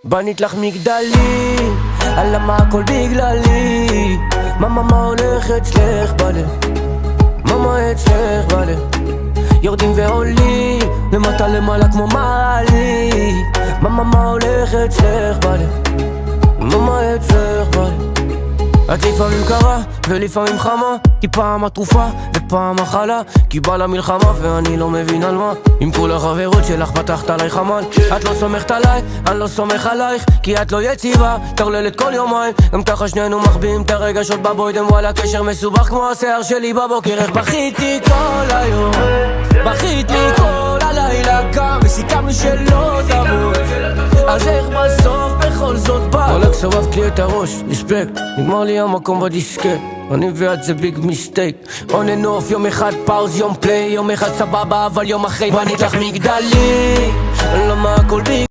בנית לך מגדלים, למה הכל בגללי? מאמה מה הולך אצלך בלב? מאמה אצלך בלב יורדים ועולים למטה למעלה כמו מעלי. מאמה מה הולך אצלך בלב? מאמה אצלך בלב. את לפעמים קרה ולפעמים חמה, כי פעם התרופה ופעם מחלה, כי בא למלחמה ואני לא מבין על מה. עם כל החברות שלך פתחת עליי חמל. את לא סומכת עליי, אני לא סומך עלייך, כי את לא יציבה, תרללת כל יומיים. גם ככה שנינו מחביאים את הרגשות בבוידם, וואלה קשר מסובך כמו השיער שלי בבוקר. איך בכיתי כל היום, בכית לי כל הלילה גם, וסיכמנו שלא תבוא, אז איך בסוף בכל זאת בא? וואלק סובבת לי את הראש, רספקט, נגמר לי המקום בדיסקט. אני ואת זה ביג מיסטייק, און אנד אוף, יום אחד פאוז, יום פליי, יום אחד סבבה, אבל יום אחרי בנית לך מגדלי, למה הכל ביג